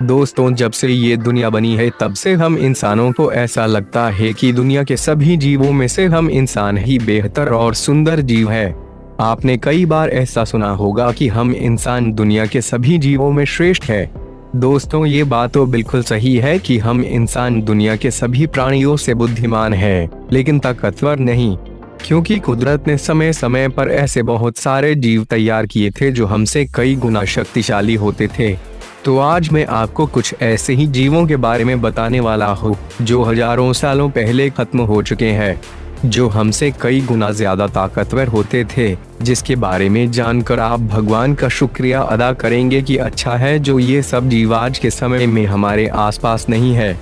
दोस्तों, जब से ये दुनिया बनी है तब से हम इंसानों को ऐसा लगता है कि दुनिया के सभी जीवों में से हम इंसान ही बेहतर और सुंदर जीव है। आपने कई बार ऐसा सुना होगा कि हम इंसान दुनिया के सभी जीवों में श्रेष्ठ है। दोस्तों, ये बात तो बिल्कुल सही है कि हम इंसान दुनिया के सभी प्राणियों से बुद्धिमान है, लेकिन ताकतवर नहीं, क्योंकि कुदरत ने समय समय पर ऐसे बहुत सारे जीव तैयार किए थे जो हमसे कई गुना शक्तिशाली होते थे। तो आज मैं आपको कुछ ऐसे ही जीवों के बारे में बताने वाला हूँ जो हजारों सालों पहले खत्म हो चुके हैं, जो हमसे कई गुना ज्यादा ताकतवर होते थे, जिसके बारे में जानकर आप भगवान का शुक्रिया अदा करेंगे कि अच्छा है जो ये सब जीव आज के समय में हमारे आसपास नहीं है।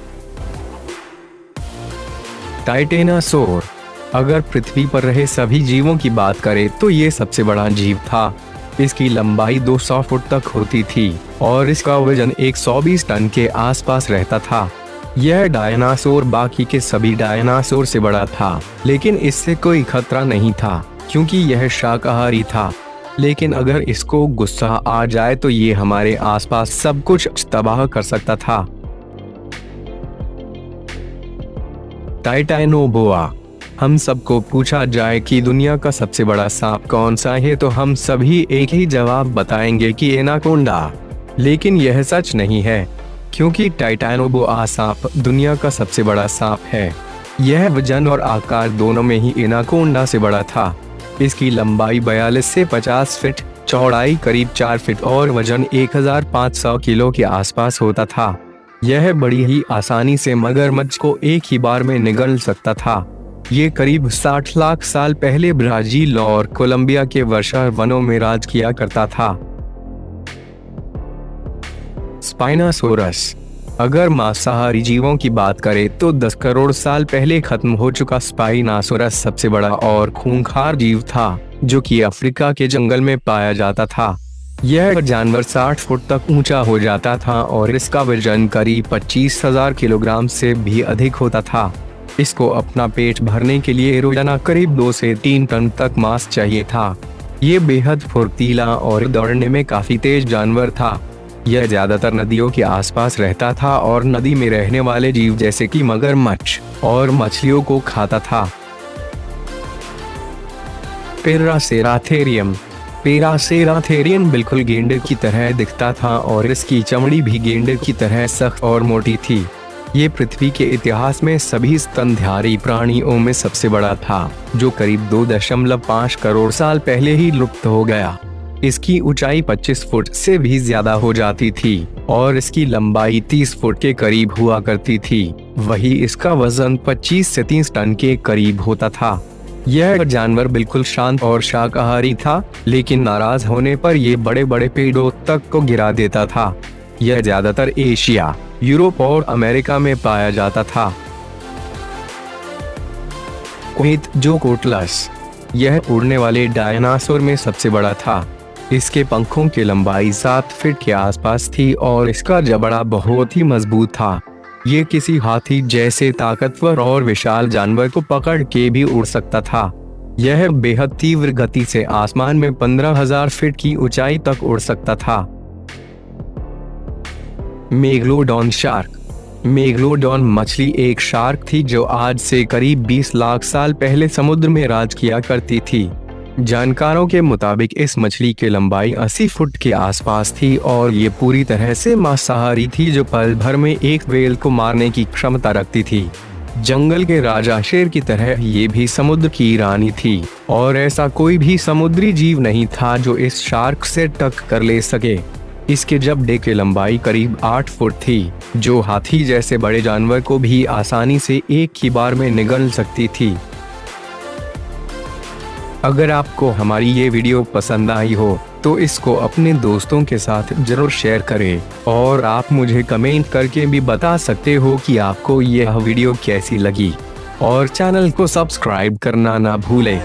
टाइटेनोसोर। अगर पृथ्वी पर रहे सभी जीवों की बात करें तो ये सबसे बड़ा जीव था। इसकी लंबाई 200 फुट तक होती थी और इसका वजन 120 टन के आसपास रहता था। यह डायनासोर बाकी के सभी डायनासोर से बड़ा था, लेकिन इससे कोई खतरा नहीं था क्योंकि यह शाकाहारी था। लेकिन अगर इसको गुस्सा आ जाए तो ये हमारे आसपास सब कुछ तबाह कर सकता था। टाइटैनोबोआ। हम सबको पूछा जाए कि दुनिया का सबसे बड़ा सांप कौन सा है तो हम सभी एक ही जवाब बताएंगे कि एनाकोंडा। लेकिन यह सच नहीं है, क्योंकि टाइटैनोबोआ सांप दुनिया का सबसे बड़ा सांप है। यह वजन और आकार दोनों में ही एनाकोंडा से बड़ा था। इसकी लंबाई 42 से 50 फीट, चौड़ाई करीब 4 फीट और वजन 1500 किलो के आसपास होता था। यह बड़ी ही आसानी से मगरमच्छ को एक ही बार में निगल सकता था। ये करीब 60 लाख साल पहले ब्राजील और कोलंबिया के वर्षा वनों में राज किया करता था। स्पाइनोसोरस। अगर मांसाहारी जीवों की बात करें तो 10 करोड़ साल पहले खत्म हो चुका स्पाइनोसोरस सबसे बड़ा और खूंखार जीव था, जो कि अफ्रीका के जंगल में पाया जाता था। यह जानवर 60 फुट तक ऊंचा हो जाता था और इसका वजन करीब 25,000 किलोग्राम से भी अधिक होता था। इसको अपना पेट भरने के लिए रोजाना करीब 2 से 3 टन तक मांस चाहिए था। ये बेहद फुर्तीला और दौड़ने में काफी तेज जानवर था। यह ज्यादातर नदियों के आसपास रहता था और नदी में रहने वाले जीव जैसे कि मगरमच्छ और मछलियों को खाता था। पैरासेराथेरियम। पैरासेराथेरियम बिल्कुल गेंडे की तरह दिखता था और इसकी चमड़ी भी गेंडे की तरह सख्त और मोटी थी। ये पृथ्वी के इतिहास में सभी स्तनधारी प्राणियों में सबसे बड़ा था, जो करीब 2.5 करोड़ साल पहले ही लुप्त हो गया। इसकी ऊंचाई 25 फुट से भी ज्यादा हो जाती थी और इसकी लंबाई 30 फुट के करीब हुआ करती थी। वही इसका वजन 25 से 30 टन के करीब होता था। यह जानवर बिल्कुल शांत और शाकाहारी था, लेकिन नाराज होने पर यह बड़े बड़े पेड़ों तक को गिरा देता था। यह ज्यादातर एशिया, यूरोप और अमेरिका में पाया जाता था। क्वेटज़ोकोटलस। यह उड़ने वाले डायनासोर में सबसे बड़ा था। इसके पंखों की लंबाई 7 फीट के आसपास थी और इसका जबड़ा बहुत ही मजबूत था। ये किसी हाथी जैसे ताकतवर और विशाल जानवर को पकड़ के भी उड़ सकता था। यह बेहद तीव्र गति से आसमान में 15,000 फीट की ऊंचाई तक उड़ सकता था। Megalodon shark. मेगलोडॉन मछली एक शार्क थी जो आज से करीब 20 लाख साल पहले समुद्र में राज किया करती थी। जानकारों के मुताबिक इस मछली की लंबाई 80 फुट के आसपास थी और ये पूरी तरह से मांसाहारी थी, जो पल भर में एक व्हेल को मारने की क्षमता रखती थी। जंगल के राजा शेर की तरह ये भी समुद्र की रानी थी और ऐसा कोई भी समुद्री जीव नहीं था जो इस शार्क से टक्कर ले सके। इसके जबड़े की लंबाई करीब 8 फुट थी, जो हाथी जैसे बड़े जानवर को भी आसानी से एक ही बार में निगल सकती थी। अगर आपको हमारी ये वीडियो पसंद आई हो तो इसको अपने दोस्तों के साथ जरूर शेयर करें और आप मुझे कमेंट करके भी बता सकते हो कि आपको यह वीडियो कैसी लगी, और चैनल को सब्सक्राइब करना ना भूलें।